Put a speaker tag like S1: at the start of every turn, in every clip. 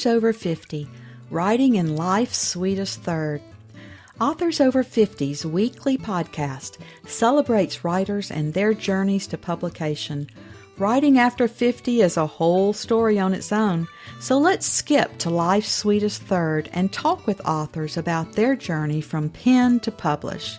S1: Authors Over 50, Writing in Life's Sweetest Third. Authors Over 50's weekly podcast celebrates writers and their journeys to publication. Writing after 50 is a whole story on its own, so let's skip to life's sweetest third and talk with authors about their journey from pen to publish.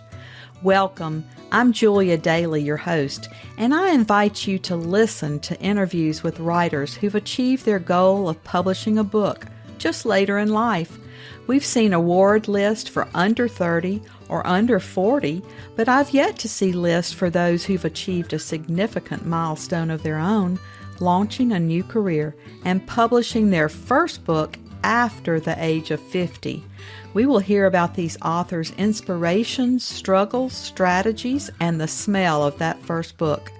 S1: Welcome. I'm Julia Daly, your host, and I invite you to listen to interviews with writers who've achieved their goal of publishing a book just later in life. We've seen award lists for under 30 or under 40, but I've yet to see lists for those who've achieved a significant milestone of their own, launching a new career and publishing their first book after the age of 50. We will hear about these authors' inspirations, struggles, strategies, and the smell of that first book.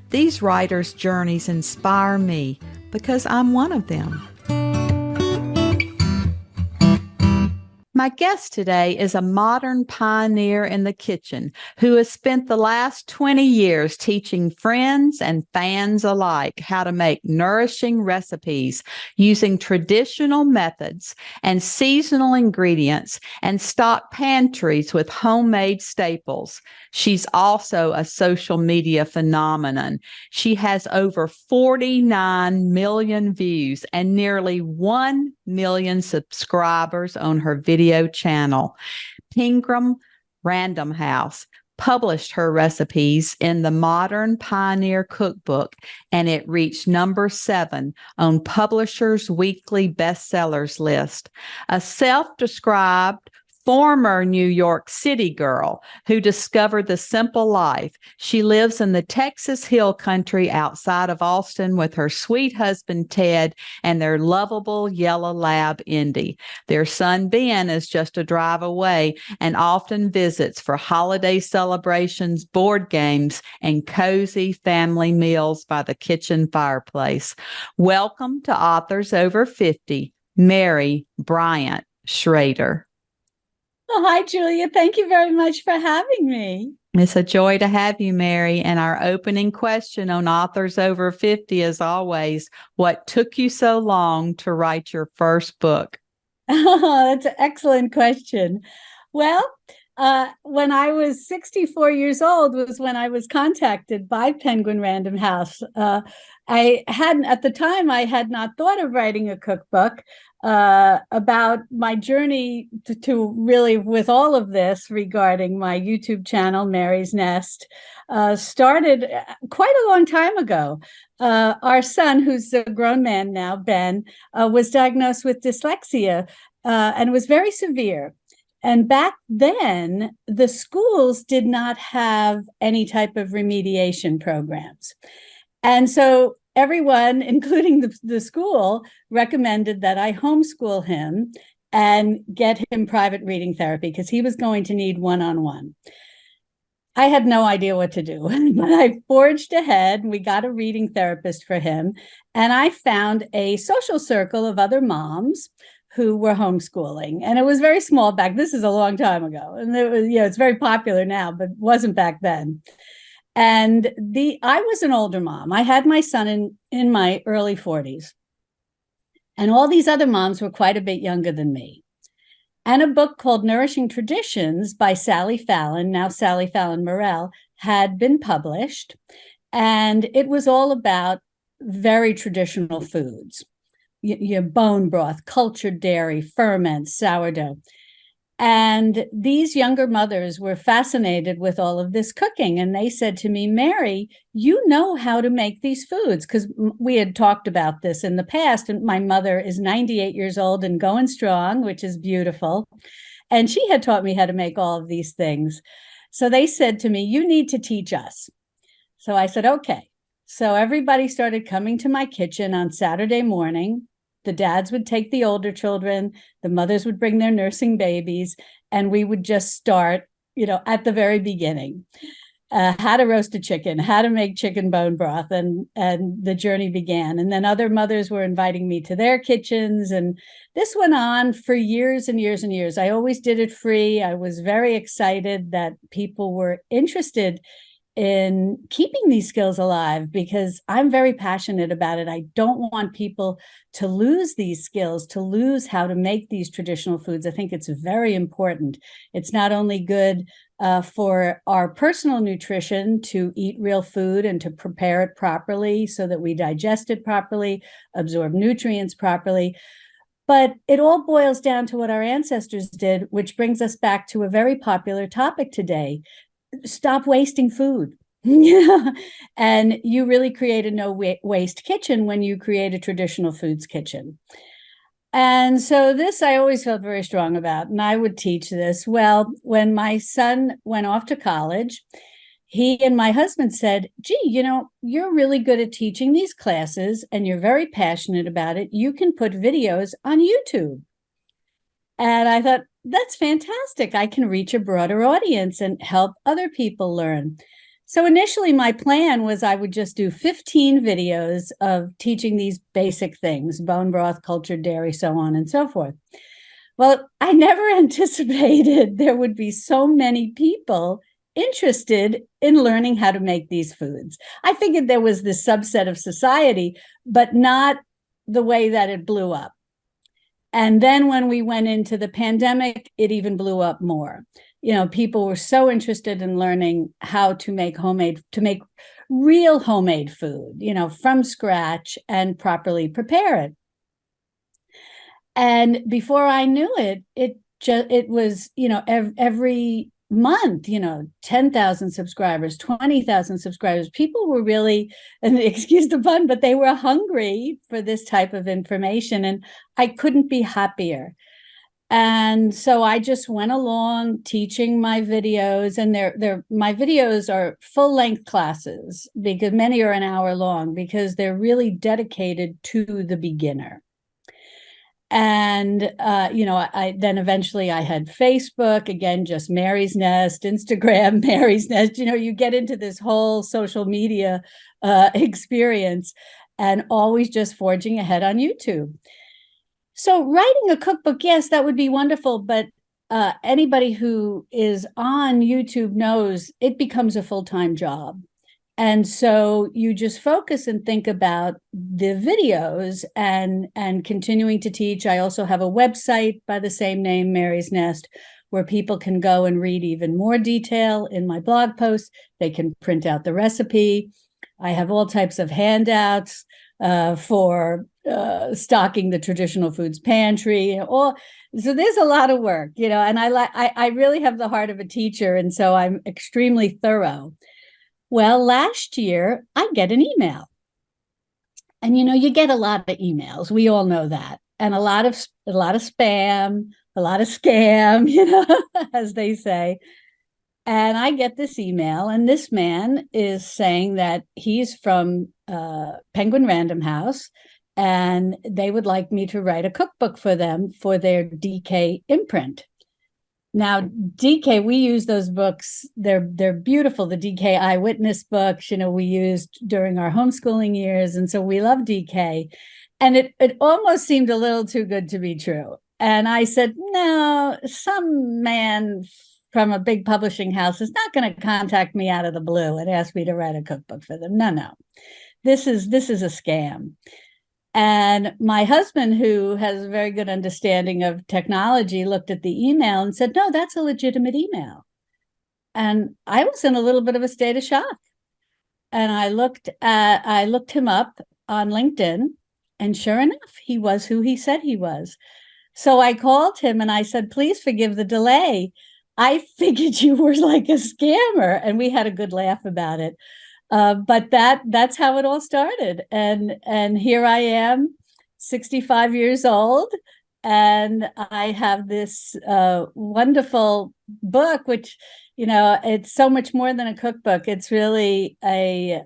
S1: These writers' journeys inspire me because I'm one of them. My guest today is a modern pioneer in the kitchen who has spent the last 20 years teaching friends and fans alike how to make nourishing recipes using traditional methods and seasonal ingredients and stock pantries with homemade staples. She's also a social media phenomenon. She has over 49 million views and nearly 1 million subscribers on her video channel. Pingram Random House published her recipes in the Modern Pioneer Cookbook, and it reached number 7 on Publishers Weekly bestsellers list. A self-described former New York City girl who discovered the simple life. She lives in the Texas Hill Country outside of Austin with her sweet husband, Ted, and their lovable yellow lab, Indy. Their son, Ben, is just a drive away and often visits for holiday celebrations, board games, and cozy family meals by the kitchen fireplace. Welcome to Authors Over 50, Mary Bryant Shrader.
S2: Oh, hi, Julia. Thank you very much for having me.
S1: It's a joy to have you, Mary. And our opening question on Authors Over 50 is always, what took you so long to write your first book?
S2: Oh, that's an excellent question. Well, when I was 64 years old was when I was contacted by Penguin Random House. At the time, I had not thought of writing a cookbook. About my journey to really with all of this regarding my YouTube channel, Mary's Nest, started quite a long time ago. Our son, who's a grown man now, Ben, was diagnosed with dyslexia and was very severe. And back then, the schools did not have any type of remediation programs. And so everyone, including the school, recommended that I homeschool him and get him private reading therapy because he was going to need one-on-one. I had no idea what to do, but I forged ahead. We got a reading therapist for him, and I found a social circle of other moms who were homeschooling. And it was very small back. This is a long time ago. And it was, it's very popular now, but wasn't back then. And I was an older mom. I had my son in my early 40s. And all these other moms were quite a bit younger than me. And a book called Nourishing Traditions by Sally Fallon, now Sally Fallon Morell, had been published. And it was all about very traditional foods. Your bone broth, cultured dairy, ferments, sourdough. And these younger mothers were fascinated with all of this cooking. And they said to me, Mary, you know how to make these foods, because we had talked about this in the past. And my mother is 98 years old and going strong, which is beautiful. And she had taught me how to make all of these things. So they said to me, you need to teach us. So I said, okay. So everybody started coming to my kitchen on Saturday morning. The dads would take the older children, the mothers would bring their nursing babies, and we would just start, at the very beginning, how to roast a chicken, how to make chicken bone broth, and the journey began. And then other mothers were inviting me to their kitchens, and this went on for years and years and years. I always did it free. I was very excited that people were interested in keeping these skills alive, because I'm very passionate about it. I don't want people to lose these skills, to lose how to make these traditional foods. I think it's very important. It's not only good for our personal nutrition to eat real food and to prepare it properly so that we digest it properly, absorb nutrients properly, but it all boils down to what our ancestors did, which brings us back to a very popular topic today: stop wasting food. And you really create a no waste kitchen when you create a traditional foods kitchen. And so this I always felt very strong about, and I would teach this. Well, when my son went off to college, he and my husband said, gee, you're really good at teaching these classes and you're very passionate about it. You can put videos on YouTube. And I thought, that's fantastic. I can reach a broader audience and help other people learn. So initially, my plan was I would just do 15 videos of teaching these basic things: bone broth, cultured dairy, so on and so forth. Well, I never anticipated there would be so many people interested in learning how to make these foods. I figured there was this subset of society, but not the way that it blew up. And then when we went into the pandemic, it even blew up more. People were so interested in learning how to make real homemade food, from scratch and properly prepare it. And before I knew it, it was, every month, 10,000 subscribers, 20,000 subscribers. People were really, and excuse the pun, but they were hungry for this type of information. And I couldn't be happier. And so I just went along teaching my videos, and my videos are full-length classes, because many are an hour long, because they're really dedicated to the beginner. And, I then eventually I had Facebook, again, just Mary's Nest, Instagram, Mary's Nest. You get into this whole social media experience, and always just forging ahead on YouTube. So writing a cookbook, yes, that would be wonderful. But anybody who is on YouTube knows it becomes a full-time job. And so you just focus and think about the videos and continuing to teach. I also have a website by the same name, Mary's Nest, where people can go and read even more detail in my blog posts. They can print out the recipe. I have all types of handouts for stocking the traditional foods pantry. So there's a lot of work, and I really have the heart of a teacher. And so I'm extremely thorough. Well, last year I get an email, and you get a lot of emails. We all know that, and a lot of spam, a lot of scam, as they say. And I get this email, and this man is saying that he's from Penguin Random House, and they would like me to write a cookbook for them for their DK imprint. Now, DK, we use those books. They're beautiful. The DK Eyewitness books, we used during our homeschooling years. And so we love DK. And it almost seemed a little too good to be true. And I said, no, some man from a big publishing house is not going to contact me out of the blue and ask me to write a cookbook for them. No. This is a scam. And my husband, who has a very good understanding of technology, looked at the email and said, no, that's a legitimate email. And I was in a little bit of a state of shock. And I looked him up on LinkedIn, and sure enough, he was who he said he was. So I called him and I said, please forgive the delay. I figured you were like a scammer. And we had a good laugh about it. But that's how it all started. And here I am, 65 years old, and I have this wonderful book, which, it's so much more than a cookbook. It's really a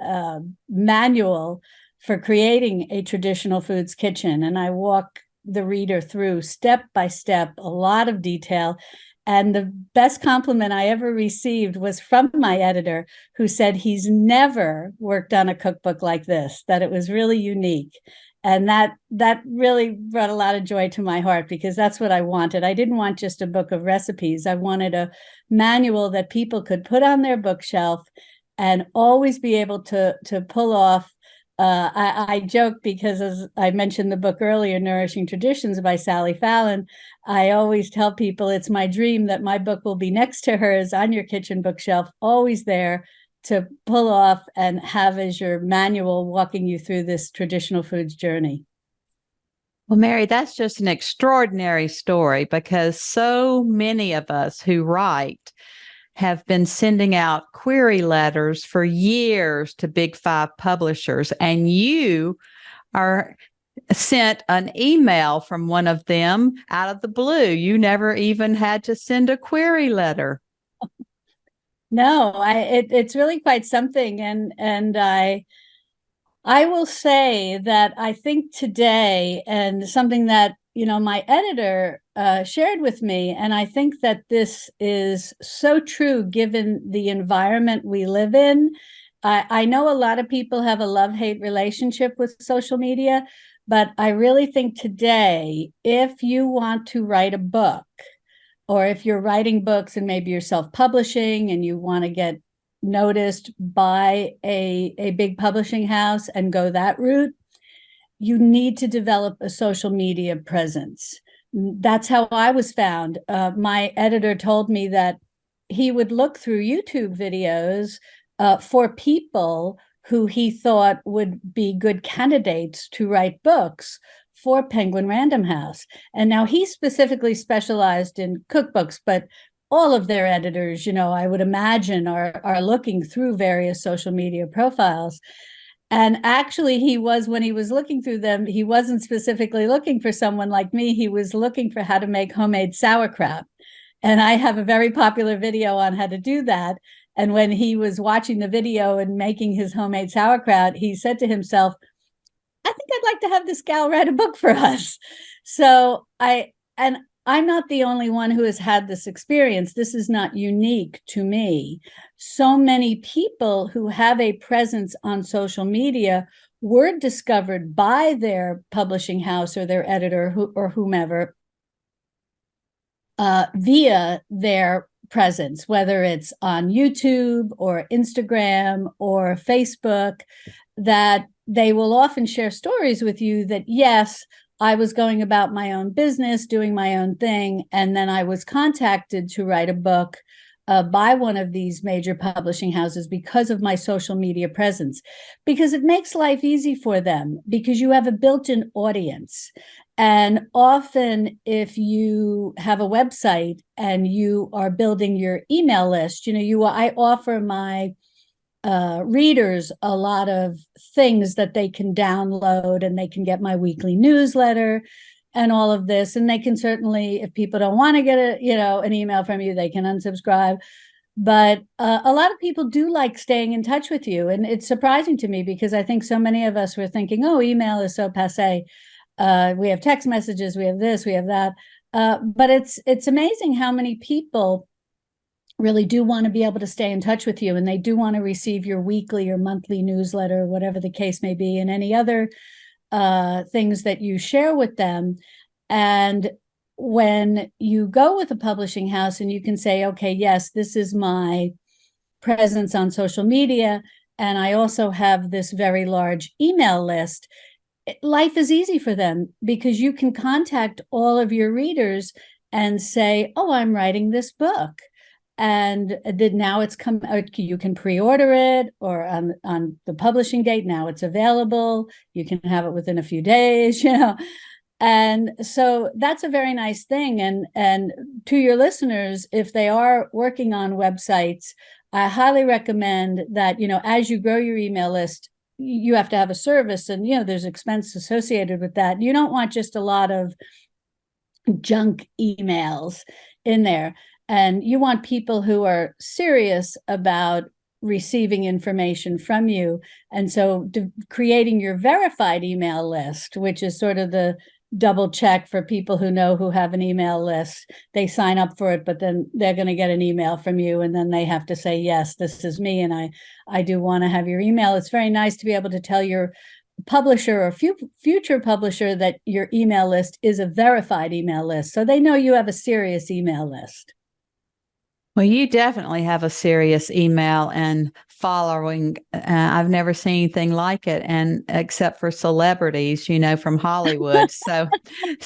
S2: manual for creating a traditional foods kitchen. And I walk the reader through step by step, a lot of detail. And the best compliment I ever received was from my editor, who said he's never worked on a cookbook like this, that it was really unique. And that really brought a lot of joy to my heart, because that's what I wanted. I didn't want just a book of recipes. I wanted a manual that people could put on their bookshelf and always be able to pull off. I joke because, as I mentioned the book earlier, Nourishing Traditions by Sally Fallon, I always tell people it's my dream that my book will be next to hers on your kitchen bookshelf, always there to pull off and have as your manual walking you through this traditional foods journey.
S1: Well, Mary, that's just an extraordinary story because so many of us who write have been sending out query letters for years to Big Five publishers, and you are sent an email from one of them out of the blue. You never even had to send a query letter.
S2: No, it's really quite something, and I will say that I think today, and something that, my editor shared with me, and I think that this is so true given the environment we live in. I know a lot of people have a love-hate relationship with social media, but I really think today, if you want to write a book, or if you're writing books and maybe you're self-publishing and you want to get noticed by a big publishing house and go that route, you need to develop a social media presence. That's how I was found. My editor told me that he would look through YouTube videos for people who he thought would be good candidates to write books for Penguin Random House. And now he specifically specialized in cookbooks, but all of their editors, I would imagine are looking through various social media profiles. And actually, when he was looking through them, he wasn't specifically looking for someone like me. He was looking for how to make homemade sauerkraut. And I have a very popular video on how to do that. And when he was watching the video and making his homemade sauerkraut, he said to himself, I think I'd like to have this gal write a book for us. So I'm not the only one who has had this experience. This is not unique to me. So many people who have a presence on social media were discovered by their publishing house or their editor or whomever via their presence, whether it's on YouTube or Instagram or Facebook, that they will often share stories with you that, yes, I was going about my own business, doing my own thing, and then I was contacted to write a book by one of these major publishing houses because of my social media presence, because it makes life easy for them, because you have a built-in audience. And often if you have a website and you are building your email list, I offer my readers a lot of things that they can download, and they can get my weekly newsletter and all of this. And they can certainly, if people don't want to get an email from you, they can unsubscribe. But a lot of people do like staying in touch with you. And it's surprising to me because I think so many of us were thinking, oh, email is so passé. We have text messages, we have this, we have that. But it's amazing how many people really do want to be able to stay in touch with you, and they do want to receive your weekly or monthly newsletter, whatever the case may be, and any other things that you share with them. And when you go with a publishing house and you can say, okay, yes, this is my presence on social media, and I also have this very large email list, life is easy for them because you can contact all of your readers and say, oh, I'm writing this book. And now it's come out, you can pre-order it, or on the publishing date, now it's available. You can have it within a few days, And so that's a very nice thing. And to your listeners, if they are working on websites, I highly recommend that, as you grow your email list, you have to have a service, and, there's expense associated with that. You don't want just a lot of junk emails in there. And you want people who are serious about receiving information from you. And so creating your verified email list, which is sort of the double check for people who have an email list. They sign up for it, but then they're going to get an email from you, and then they have to say, yes, this is me, and I do want to have your email. It's very nice to be able to tell your publisher or future publisher that your email list is a verified email list, so they know you have a serious email list.
S1: Well, you definitely have a serious email and following. I've never seen anything like it, and except for celebrities, from Hollywood. So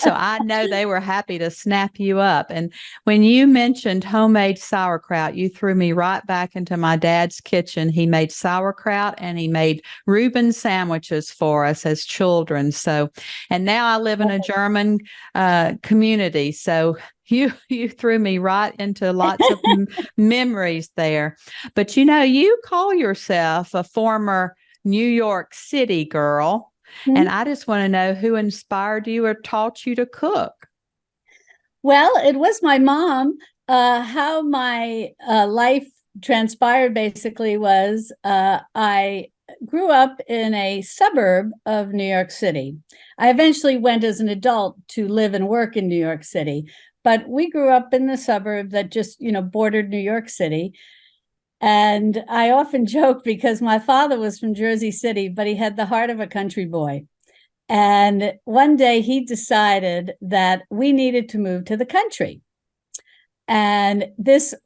S1: I know they were happy to snap you up. And when you mentioned homemade sauerkraut, you threw me right back into my dad's kitchen. He made sauerkraut and he made Reuben sandwiches for us as children. So, and now I live in a German community. So you threw me right into lots of memories there. But you call yourself a former New York City girl. And I just want to know who inspired you or taught you to cook.
S2: Well, it was my mom. How my life transpired basically was I grew up in a suburb of New York City. I eventually went as an adult to live and work in New York City, but we grew up in the suburb that just, bordered New York City. And I often joke because my father was from Jersey City, but he had the heart of a country boy. And one day he decided that we needed to move to the country. And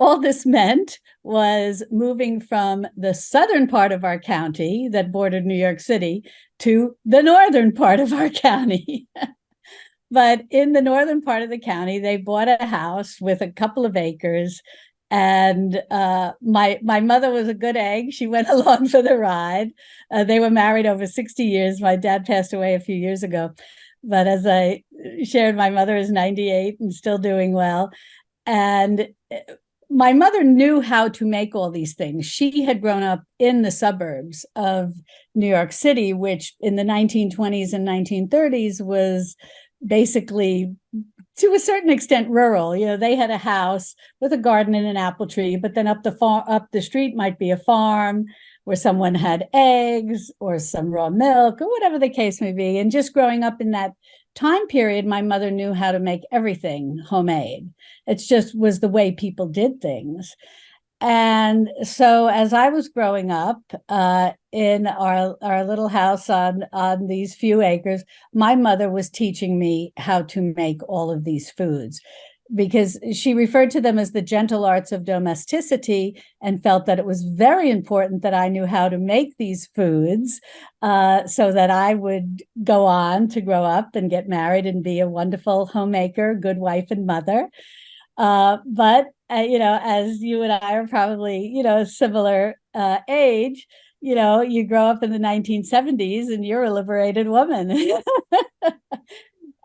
S2: all this meant was moving from the southern part of our county that bordered New York City to the northern part of our county. But in the northern part of the county, they bought a house with a couple of acres. And my mother was a good egg. She went along for the ride. They were married over 60 years. My dad passed away a few years ago. But as I shared, my mother is 98 and still doing well. And my mother knew how to make all these things. She had grown up in the suburbs of New York City, which in the 1920s and 1930s was basically, to a certain extent, rural. They had a house with a garden and an apple tree, but then up the street might be a farm where someone had eggs or some raw milk or whatever the case may be. And just growing up in that time period, my mother knew how to make everything homemade. It just was the way people did things. And so as I was growing up in our little house on these few acres, my mother was teaching me how to make all of these foods, because she referred to them as the gentle arts of domesticity and felt that it was very important that I knew how to make these foods so that I would go on to grow up and get married and be a wonderful homemaker, good wife and mother. But as you and I are probably, similar age, you grow up in the 1970s and you're a liberated woman.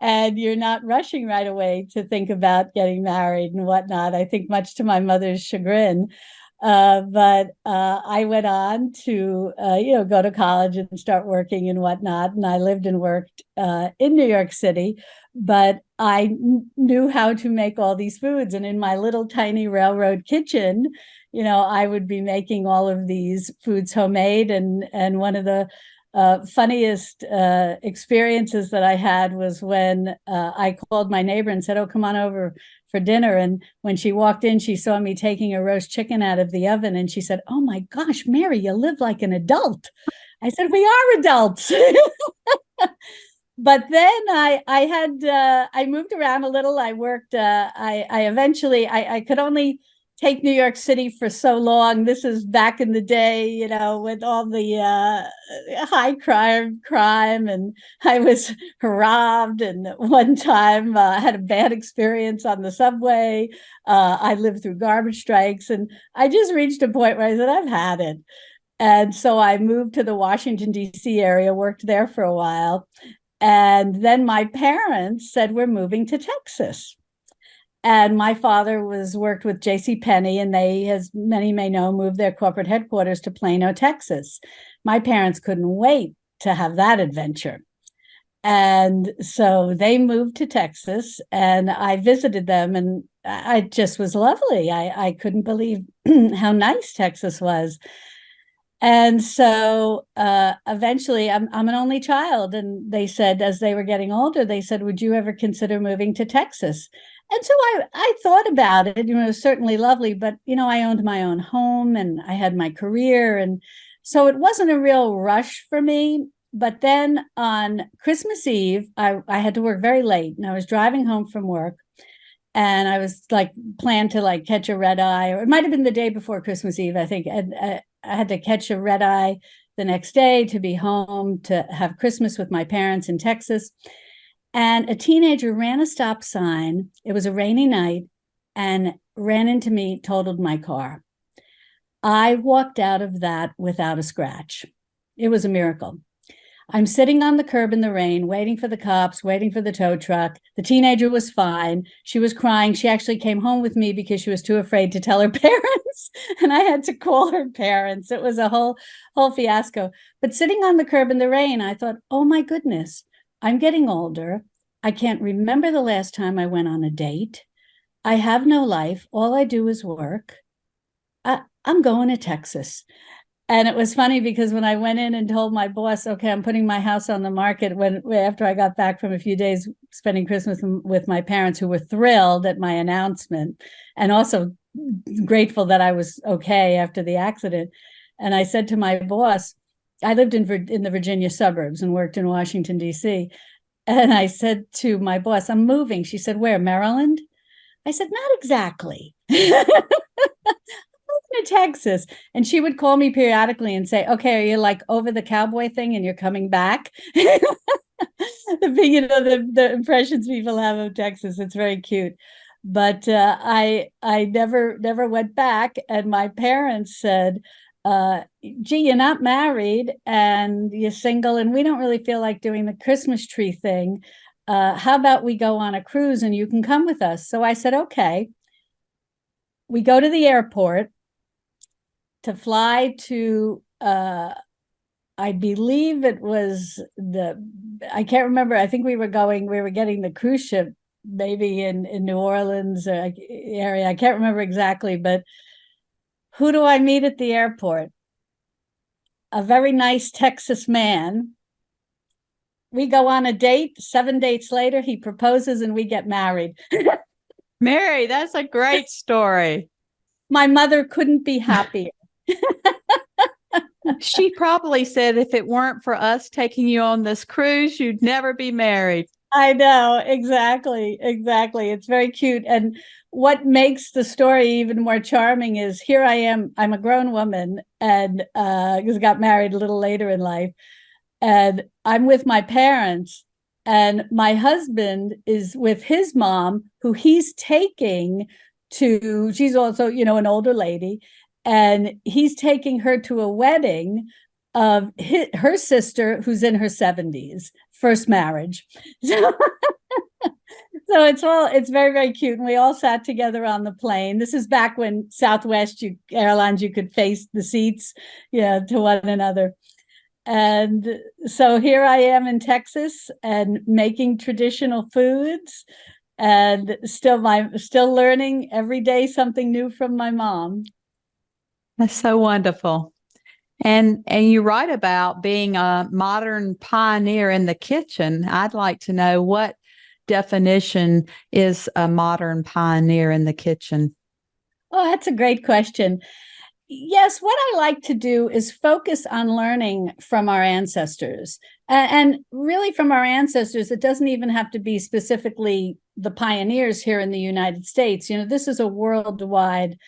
S2: And you're not rushing right away to think about getting married and whatnot. I think much to my mother's chagrin. But I went on to, go to college and start working and whatnot. And I lived and worked in New York City, but I knew how to make all these foods. And in my little tiny railroad kitchen, I would be making all of these foods homemade. And one of the funniest experiences that I had was when I called my neighbor and said, "Oh, come on over for dinner." And when she walked in, she saw me taking a roast chicken out of the oven. And she said, "Oh my gosh, Mary, you live like an adult." I said, "We are adults." But then I moved around a little. I worked, I eventually, I could only take New York City for so long. This is back in the day, with all the high crime, and I was robbed. And one time I had a bad experience on the subway. I lived through garbage strikes, and I just reached a point where I said, I've had it. And so I moved to the Washington, D.C. area, worked there for a while. And then my parents said, we're moving to Texas. And my father worked with J.C. Penney, and they, as many may know, moved their corporate headquarters to Plano, Texas. My parents couldn't wait to have that adventure. And so they moved to Texas, and I visited them, and I just was lovely. I couldn't believe how nice Texas was. And so eventually, I'm an only child. And they said, as they were getting older, they said, would you ever consider moving to Texas? And so I thought about it. It was certainly lovely, but, I owned my own home and I had my career. And so it wasn't a real rush for me. But then on Christmas Eve, I had to work very late, and I was driving home from work. and I was like planned to like catch a red eye, or it might have been the day before Christmas Eve, I think. And I had to catch a red eye the next day to be home to have Christmas with my parents in Texas. And a teenager ran a stop sign. It was a rainy night and ran into me, totaled my car. I walked out of that without a scratch. It was a miracle. I'm sitting on the curb in the rain, waiting for the cops, waiting for the tow truck. The teenager was fine. She was crying. She actually came home with me because she was too afraid to tell her parents. And I had to call her parents. It was a whole fiasco. But sitting on the curb in the rain, I thought, oh my goodness, I'm getting older. I can't remember the last time I went on a date. I have no life. All I do is work. I'm going to Texas. And it was funny because when I went in and told my boss, okay, I'm putting my house on the market, after I got back from a few days spending Christmas with my parents, who were thrilled at my announcement and also grateful that I was okay after the accident. And I said to my boss, I lived in the Virginia suburbs and worked in Washington, D.C. And I said to my boss, I'm moving. She said, where, Maryland? I said, not exactly. To Texas. And she would call me periodically and say, okay, are you like over the cowboy thing and you're coming back? The impressions people have of Texas. It's very cute. But I never went back. And my parents said, gee, you're not married and you're single, and we don't really feel like doing the Christmas tree thing. How about we go on a cruise and you can come with us? So I said, okay. We go to the airport to fly to I believe it was I can't remember. I think we were getting the cruise ship maybe in New Orleans area. I can't remember exactly, but who do I meet at the airport? A very nice Texas man. We go on a date. 7 dates later, he proposes and we get married.
S1: Mary, that's a great story.
S2: My mother couldn't be happier.
S1: She probably said if it weren't for us taking you on this cruise, you'd never be married.
S2: I know, exactly. It's very cute. And what makes the story even more charming is here I am, I'm a grown woman and got married a little later in life. And I'm with my parents, and my husband is with his mom, who he's taking to, she's also, an older lady, and he's taking her to a wedding of her sister, who's in her 70s, first marriage. So it's very, very cute. And we all sat together on the plane. This is back when Southwest Airlines, you could face the seats, to one another. And so here I am in Texas and making traditional foods, and still learning every day something new from my mom.
S1: That's so wonderful. And you write about being a modern pioneer in the kitchen. I'd like to know, what definition is a modern pioneer in the kitchen?
S2: Oh, that's a great question. Yes, what I like to do is focus on learning from our ancestors. And really from our ancestors, it doesn't even have to be specifically the pioneers here in the United States. This is a worldwide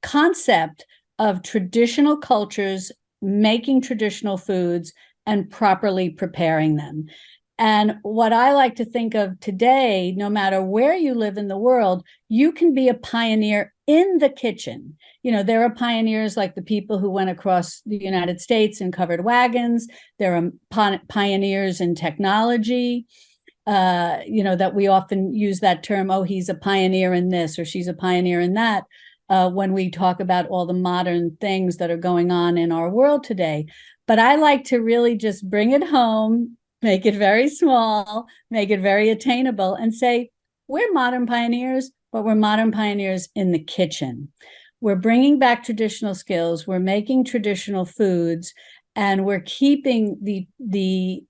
S2: concept of traditional cultures making traditional foods and properly preparing them. And what I like to think of today, no matter where you live in the world, you can be a pioneer in the kitchen. There are pioneers like the people who went across the United States in covered wagons. There are pioneers in technology, that we often use that term, oh, he's a pioneer in this or she's a pioneer in that, when we talk about all the modern things that are going on in our world today. But I like to really just bring it home, make it very small, make it very attainable, and say, we're modern pioneers, but we're modern pioneers in the kitchen. We're bringing back traditional skills, we're making traditional foods, and we're keeping the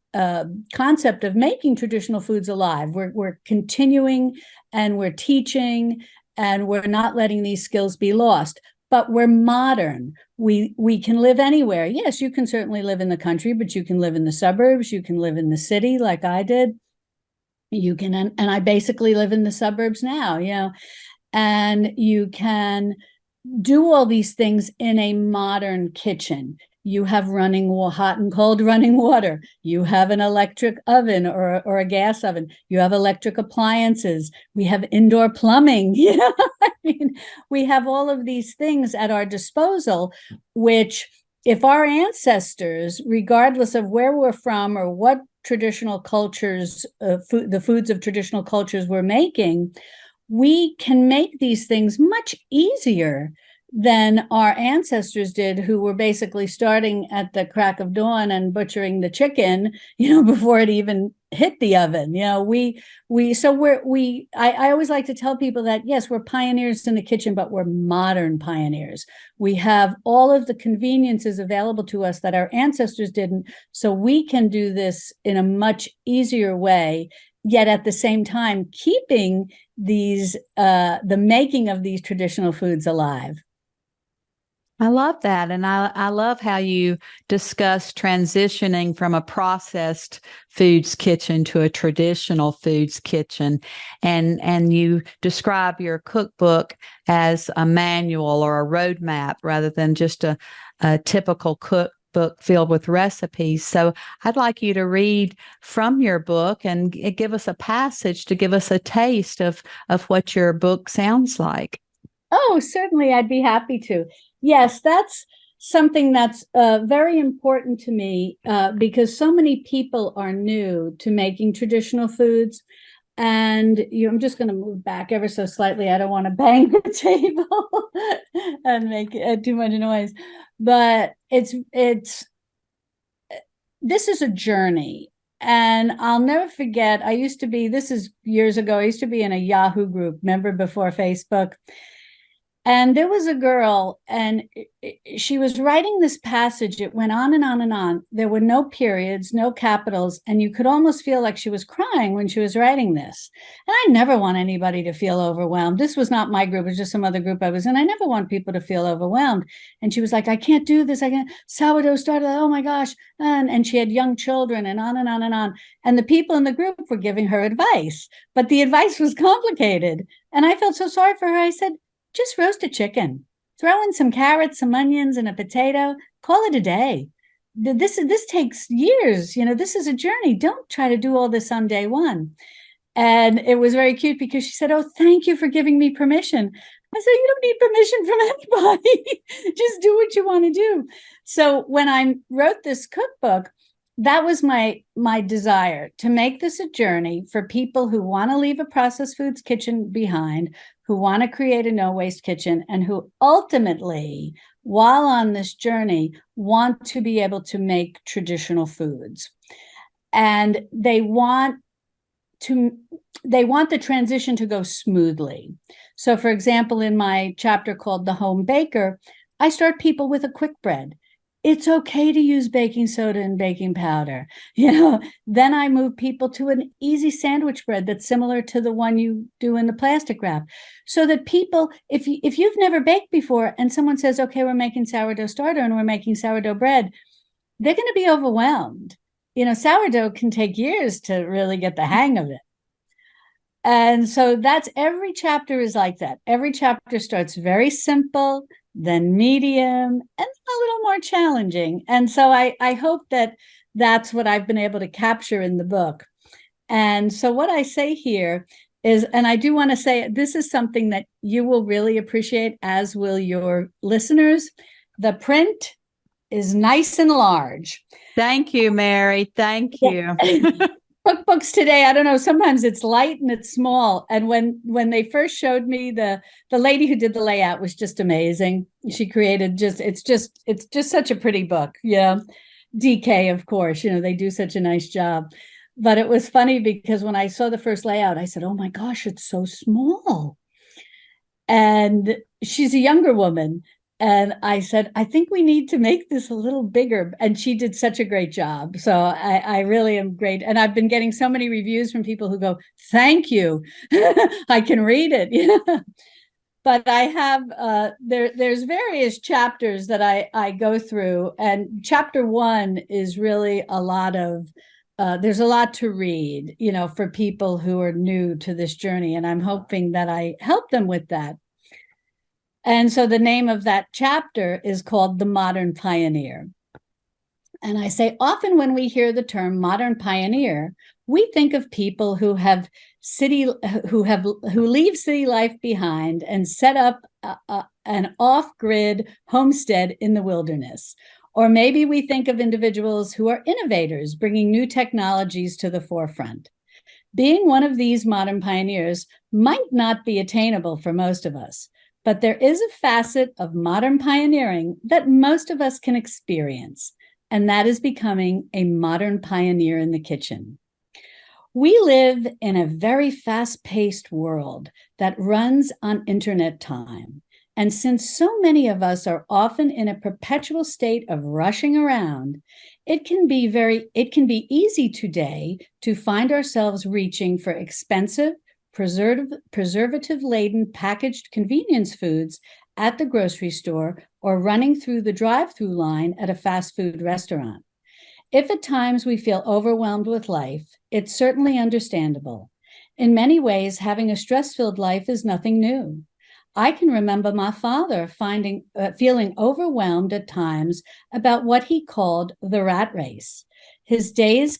S2: concept of making traditional foods alive. We're continuing and we're teaching, and we're not letting these skills be lost. But we're modern. We can live anywhere. Yes, you can certainly live in the country, but you can live in the suburbs. You can live in the city like I did. You can, and I basically live in the suburbs now, and you can do all these things in a modern kitchen. You have hot and cold running water. You have an electric oven or a gas oven. You have electric appliances. We have indoor plumbing. I mean, we have all of these things at our disposal, which if our ancestors, regardless of where we're from or what traditional cultures, the foods of traditional cultures we're making, we can make these things much easier than our ancestors did, who were basically starting at the crack of dawn and butchering the chicken, before it even hit the oven. I always like to tell people that, yes, we're pioneers in the kitchen, but we're modern pioneers. We have all of the conveniences available to us that our ancestors didn't, so we can do this in a much easier way, yet at the same time keeping the making of these traditional foods alive.
S1: I love that. And I love how you discuss transitioning from a processed foods kitchen to a traditional foods kitchen. And you describe your cookbook as a manual or a roadmap rather than just a typical cookbook filled with recipes. So I'd like you to read from your book and give us a passage to give us a taste of what your book sounds like.
S2: Oh, certainly, I'd be happy to. Yes, that's something that's very important to me because so many people are new to making traditional foods. And I'm just going to move back ever so slightly. I don't want to bang the table and make too much noise. But this is a journey. And I'll never forget, this is years ago, I used to be in a Yahoo group, remember, before Facebook. And there was a girl, and she was writing this passage. It went on and on and on. There were no periods, no capitals, and you could almost feel like she was crying when she was writing this. And I never want anybody to feel overwhelmed. This was not my group. It was just some other group I was in. I never want people to feel overwhelmed. And she was like, I can't do this. I can't. Sourdough started. Oh, my gosh. And she had young children, and on and on and on. And the people in the group were giving her advice, but the advice was complicated. And I felt so sorry for her. I said, just roast a chicken, throw in some carrots, some onions, and a potato, call it a day. This takes years. This is a journey. Don't try to do all this on day one. And it was very cute because she said, oh, thank you for giving me permission. I said, you don't need permission from anybody. Just do what you want to do. So when I wrote this cookbook, that was my desire, to make this a journey for people who want to leave a processed foods kitchen behind, who want to create a no-waste kitchen, and who ultimately, while on this journey, want to be able to make traditional foods. And they want the transition to go smoothly. So, for example, in my chapter called The Home Baker, I start people with a quick bread. It's okay to use baking soda and baking powder. Then I move people to an easy sandwich bread that's similar to the one you do in the plastic wrap, so that people, if you've never baked before and someone says, okay, we're making sourdough starter and we're making sourdough bread, they're going to be overwhelmed. Sourdough can take years to really get the hang of it. And so every chapter is like that. Every chapter starts very simple, then medium, and a little more challenging. And so I hope that that's what I've been able to capture in the book. And so what I say here is, and I do want to say, this is something that you will really appreciate, as will your listeners. The print is nice and large.
S1: Thank you, Mary. Thank you.
S2: Cookbooks today, I don't know, sometimes it's light and it's small. And when they first showed me, the lady who did the layout was just amazing. She created it's just such a pretty book. Yeah. DK, of course, they do such a nice job. But it was funny because when I saw the first layout, I said, oh my gosh, it's so small. And she's a younger woman. And I said, I think we need to make this a little bigger. And she did such a great job. So I really am great. And I've been getting so many reviews from people who go, thank you. I can read it. But I have, there's various chapters that I go through. And chapter 1 is really a lot of there's a lot to read, for people who are new to this journey, and I'm hoping that I help them with that. And so the name of that chapter is called The Modern Pioneer. And I say often when we hear the term modern pioneer, we think of people who leave city life behind and set up an off-grid homestead in the wilderness. Or maybe we think of individuals who are innovators, bringing new technologies to the forefront. Being one of these modern pioneers might not be attainable for most of us, but there is a facet of modern pioneering that most of us can experience, and that is becoming a modern pioneer in the kitchen. We live in a very fast-paced world that runs on internet time. And since so many of us are often in a perpetual state of rushing around, it can be easy today to find ourselves reaching for expensive, preservative-laden packaged convenience foods at the grocery store or running through the drive-through line at a fast food restaurant. If at times we feel overwhelmed with life, it's certainly understandable. In many ways, having a stress-filled life is nothing new. I can remember my father feeling overwhelmed at times about what he called the rat race. His days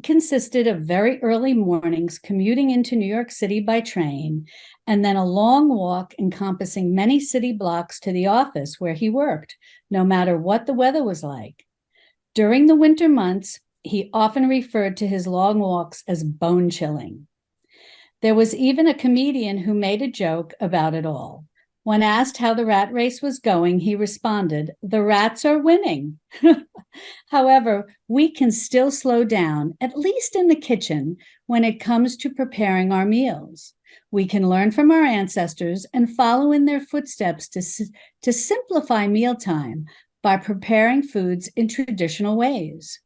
S2: consisted of very early mornings commuting into New York City by train, and then a long walk encompassing many city blocks to the office where he worked, no matter what the weather was like. During the winter months, he often referred to his long walks as bone-chilling. There was even a comedian who made a joke about it all. When asked how the rat race was going, he responded, "The rats are winning." However, we can still slow down, at least in the kitchen, when it comes to preparing our meals. We can learn from our ancestors and follow in their footsteps to simplify mealtime by preparing foods in traditional ways.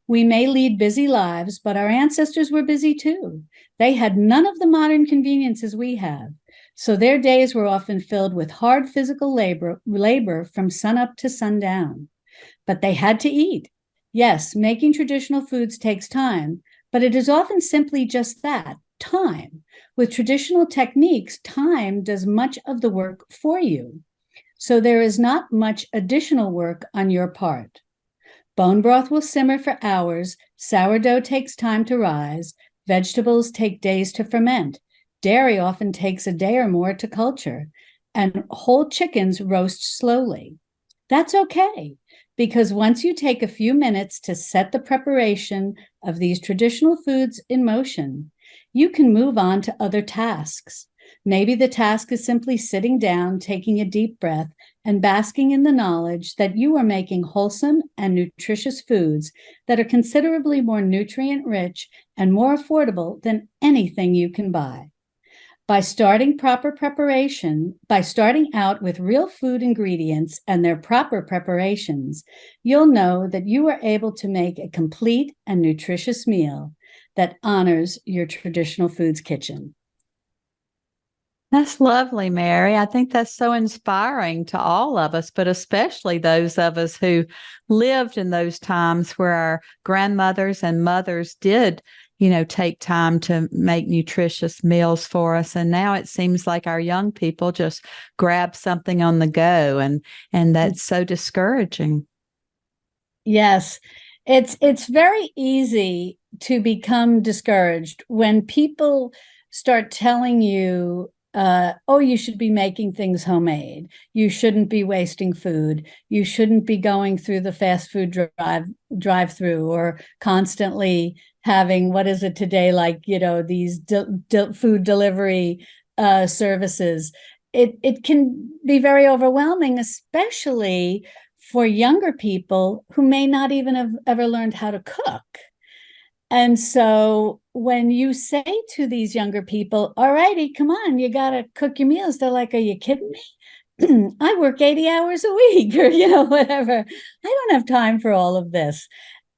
S2: We may lead busy lives, but our ancestors were busy too. They had none of the modern conveniences we have, so their days were often filled with hard physical labor from sunup to sundown. But they had to eat. Yes, making traditional foods takes time, but it is often simply just that, time. With traditional techniques, time does much of the work for you. So there is not much additional work on your part. Bone broth will simmer for hours, sourdough takes time to rise, vegetables take days to ferment, dairy often takes a day or more to culture, and whole chickens roast slowly. That's okay, because once you take a few minutes to set the preparation of these traditional foods in motion, you can move on to other tasks. Maybe the task is simply sitting down, taking a deep breath, and basking in the knowledge that you are making wholesome and nutritious foods that are considerably more nutrient-rich and more affordable than anything you can buy. By starting out with real food ingredients and their proper preparations, you'll know that you are able to make a complete and nutritious meal that honors your traditional foods kitchen.
S1: That's lovely, Mary. I think that's so inspiring to all of us, but especially those of us who lived in those times where our grandmothers and mothers did, take time to make nutritious meals for us. And now it seems like our young people just grab something on the go, and that's so discouraging.
S2: Yes, it's very easy to become discouraged when people start telling you, oh, you should be making things homemade. You shouldn't be wasting food. You shouldn't be going through the fast food drive-through or constantly having, what is it today, like, these food delivery services. It can be very overwhelming, especially for younger people who may not even have ever learned how to cook. And so when you say to these younger people, all righty, come on, you got to cook your meals, they're like, are you kidding me? I work 80 hours a week or, whatever. I don't have time for all of this.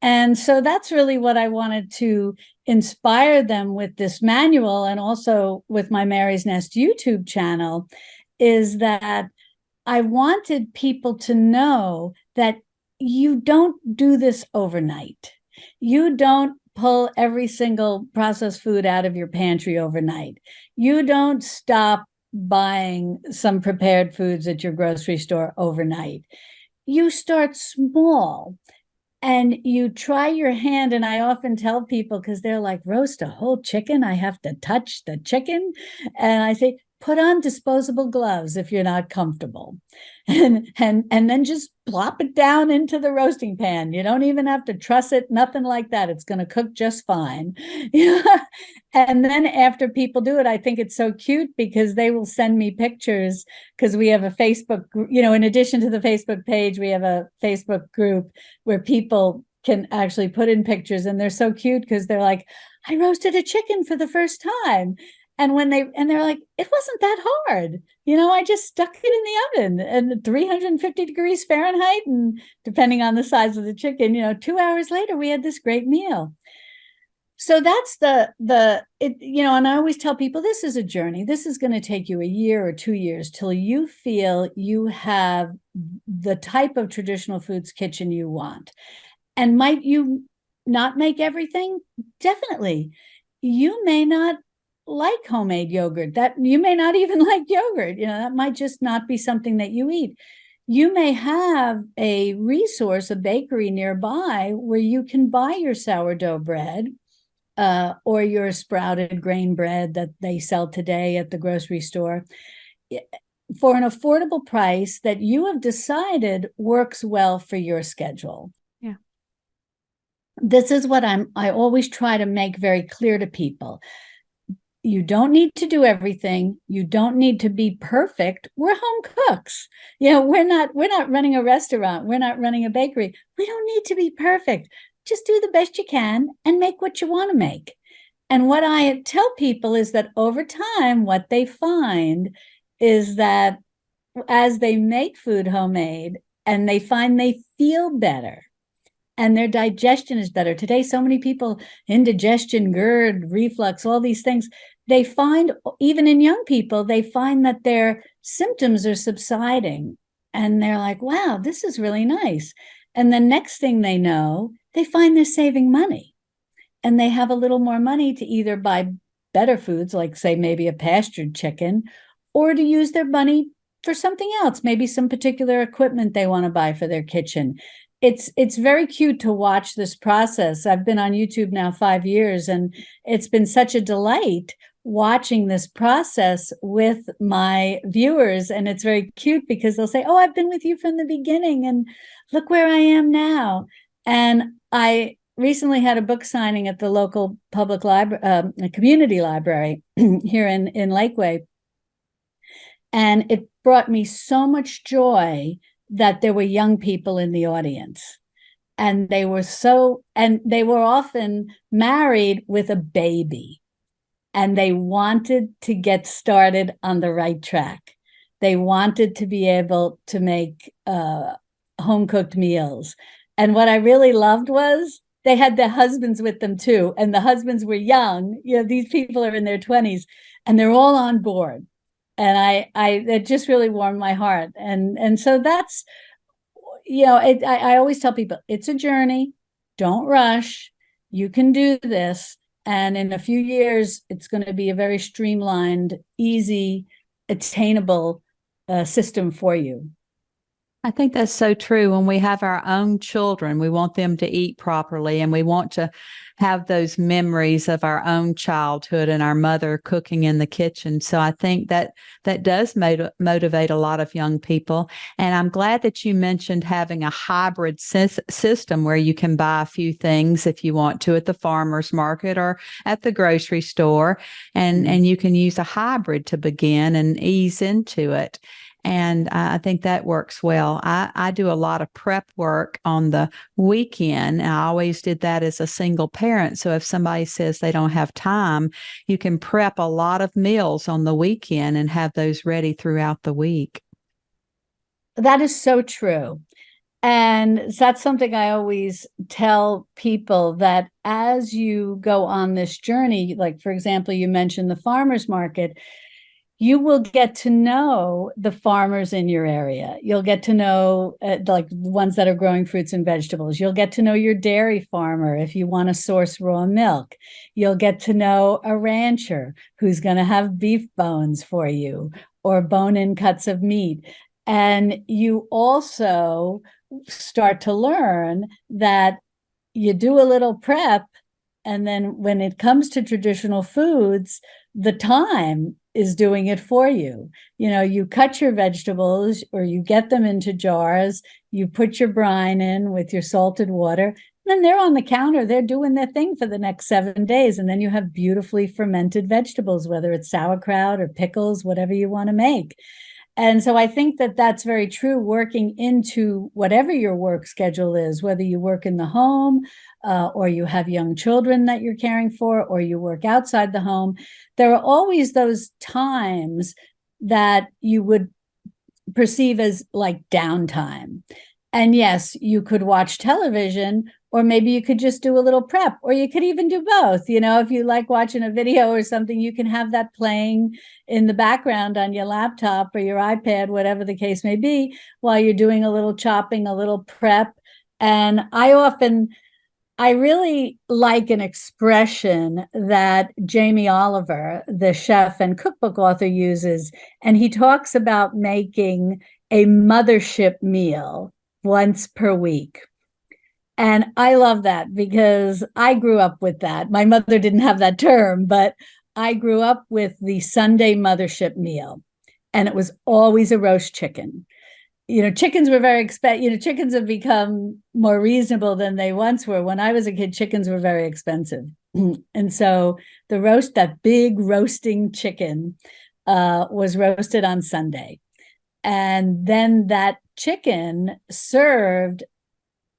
S2: And so that's really what I wanted to inspire them with this manual, and also with my Mary's Nest YouTube channel, is that I wanted people to know that you don't do this overnight. You don't pull every single processed food out of your pantry overnight. You don't stop buying some prepared foods at your grocery store overnight. You start small and you try your hand. And I often tell people, because they're like, roast a whole chicken, I have to touch the chicken. And I say, put on disposable gloves if you're not comfortable, and then just plop it down into the roasting pan. You don't even have to truss it, nothing like that. It's going to cook just fine. And then after people do it, I think it's so cute because they will send me pictures, because we have a Facebook, in addition to the Facebook page, we have a Facebook group where people can actually put in pictures, and they're so cute because they're like, I roasted a chicken for the first time. And they're like, it wasn't that hard. I just stuck it in the oven and 350 degrees Fahrenheit. And depending on the size of the chicken, 2 hours later, we had this great meal. So that's and I always tell people, this is a journey. This is going to take you a year or 2 years till you feel you have the type of traditional foods kitchen you want. And might you not make everything? Definitely. You may not like homemade yogurt, that you may not even like yogurt, that might just not be something that you eat. You may have a resource, a bakery nearby where you can buy your sourdough bread or your sprouted grain bread that they sell today at the grocery store for an affordable price that you have decided works well for your schedule.
S1: Yeah.
S2: This is what I always try to make very clear to people. You don't need to do everything. You don't need to be perfect. We're home cooks. We're not running a restaurant. We're not running a bakery. We don't need to be perfect. Just do the best you can and make what you want to make. And what I tell people is that over time, what they find is that as they make food homemade and they find they feel better and their digestion is better. Today, so many people, indigestion, GERD, reflux, all these things, they find, even in young people, they find that their symptoms are subsiding. And they're like, wow, this is really nice. And the next thing they know, they find they're saving money. And they have a little more money to either buy better foods, like say maybe a pastured chicken, or to use their money for something else, maybe some particular equipment they want to buy for their kitchen. It's very cute to watch this process. I've been on YouTube now 5 years, and it's been such a delight watching this process with my viewers. And it's very cute because they'll say, oh, I've been with you from the beginning and look where I am now. And I recently had a book signing at the local public library, community library here in Lakeway. And it brought me so much joy that there were young people in the audience. And they were often married with a baby. And they wanted to get started on the right track. They wanted to be able to make home-cooked meals. And what I really loved was they had their husbands with them too. And the husbands were young. These people are in their 20s and they're all on board. And it just really warmed my heart. And so that's, I always tell people, it's a journey. Don't rush. You can do this. And in a few years, it's going to be a very streamlined, easy, attainable system for you.
S1: I think that's so true. When we have our own children, we want them to eat properly, and we want to have those memories of our own childhood and our mother cooking in the kitchen. So I think that does motivate a lot of young people. And I'm glad that you mentioned having a hybrid system where you can buy a few things if you want to at the farmer's market or at the grocery store, and you can use a hybrid to begin and ease into it. And I think that works well. I do a lot of prep work on the weekend. I always did that as a single parent. So if somebody says they don't have time, you can prep a lot of meals on the weekend and have those ready throughout the week.
S2: That is so true. And that's something I always tell people, that as you go on this journey, like, for example, you mentioned the farmer's market, you will get to know the farmers in your area. You'll get to know like the ones that are growing fruits and vegetables. You'll get to know your dairy farmer if you want to source raw milk. You'll get to know a rancher who's going to have beef bones for you or bone-in cuts of meat. And you also start to learn that you do a little prep, and then when it comes to traditional foods, the time is doing it for you. You know, you cut your vegetables or you get them into jars, you put your brine in with your salted water, and then they're on the counter, they're doing their thing for the next 7 days. And then you have beautifully fermented vegetables, whether it's sauerkraut or pickles, whatever you want to make. And so I think that that's very true, working into whatever your work schedule is, whether you work in the home or you have young children that you're caring for, or you work outside the home. There are always those times that you would perceive as like downtime. And yes, you could watch television, or maybe you could just do a little prep, or you could even do both. You know, if you like watching a video or something, you can have that playing in the background on your laptop or your iPad, whatever the case may be, while you're doing a little chopping, a little prep. And I really like an expression that Jamie Oliver, the chef and cookbook author, uses. And he talks about making a mothership meal once per week. And I love that because I grew up with that. My mother didn't have that term, but I grew up with the Sunday mothership meal. And it was always a roast chicken. You know, chickens were very expensive. You know, chickens have become more reasonable than they once were. When I was a kid, chickens were very expensive. And so that big roasting chicken was roasted on Sunday. And then that chicken served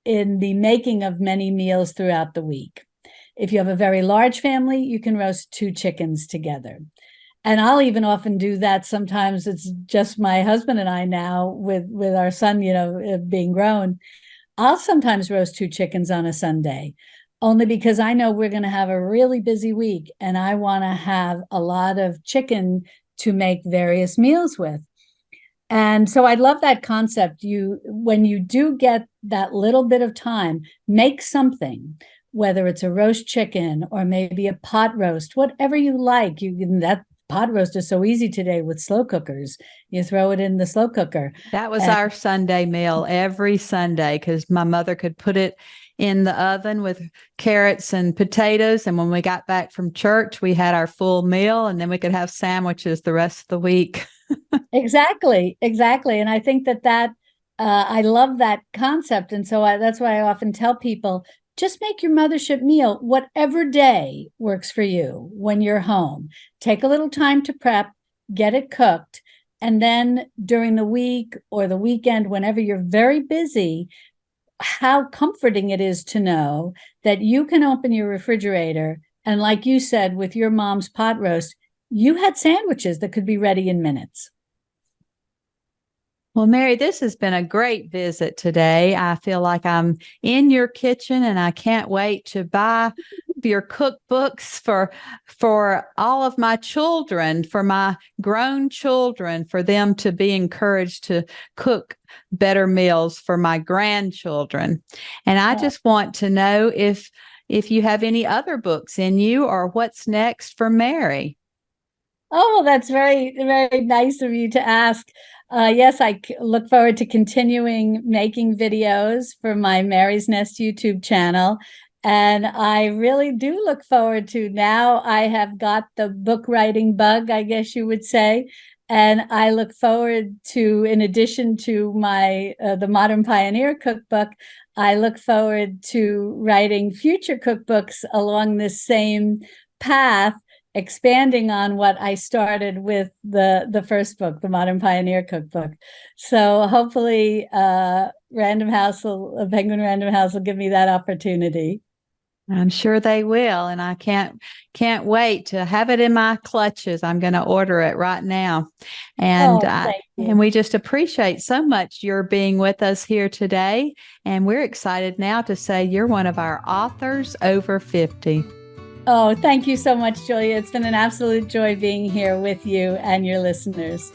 S2: in the making of many meals throughout the week. If you have a very large family, you can roast 2 chickens together. And I'll even often do that. Sometimes it's just my husband and I now with our son, you know, being grown. I'll sometimes roast 2 chickens on a Sunday, only because I know we're going to have a really busy week and I want to have a lot of chicken to make various meals with. And so I love that concept. When you do get that little bit of time, make something, whether it's a roast chicken or maybe a pot roast, whatever you like. That pot roast is so easy today with slow cookers. You throw it in the slow cooker.
S1: That was our Sunday meal every Sunday, because my mother could put it in the oven with carrots and potatoes. And when we got back from church, we had our full meal, and then we could have sandwiches the rest of the week.
S2: Exactly. And I think that I love that concept. And so that's why I often tell people, just make your mothership meal whatever day works for you when you're home. Take a little time to prep, get it cooked, and then during the week or the weekend, whenever you're very busy, how comforting it is to know that you can open your refrigerator and, like you said, with your mom's pot roast, you had sandwiches that could be ready in minutes.
S1: Well, Mary, this has been a great visit today. I feel like I'm in your kitchen, and I can't wait to buy your cookbooks for all of my children, for my grown children, for them to be encouraged to cook better meals for my grandchildren. And I just want to know if you have any other books in you, or what's next for Mary.
S2: Oh, that's very, very nice of you to ask. Yes, I look forward to continuing making videos for my Mary's Nest YouTube channel. And I really do look forward to, now I have got the book writing bug, I guess you would say. And I look forward to, in addition to my the Modern Pioneer cookbook, I look forward to writing future cookbooks along this same path, expanding on what I started with the first book, the Modern Pioneer cookbook. So hopefully Penguin Random House will give me that opportunity.
S1: I'm sure they will, and I can't wait to have it in my clutches. I'm going to order it right now. And and we just appreciate so much your being with us here today. And we're excited now to say you're one of our authors over 50.
S2: Oh, thank you so much, Julia. It's been an absolute joy being here with you and your listeners.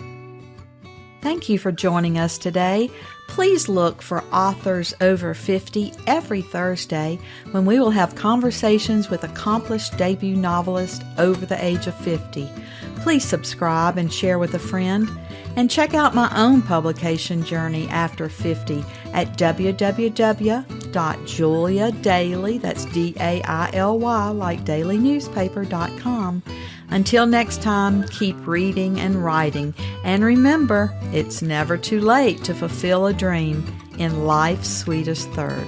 S1: Thank you for joining us today. Please look for Authors Over 50 every Thursday when we will have conversations with accomplished debut novelists over the age of 50. Please subscribe and share with a friend. And check out my own publication journey after 50 at www.juliadaily, that's D-A-I-L-Y, like dailynewspaper.com. Until next time, keep reading and writing. And remember, it's never too late to fulfill a dream in life's sweetest third.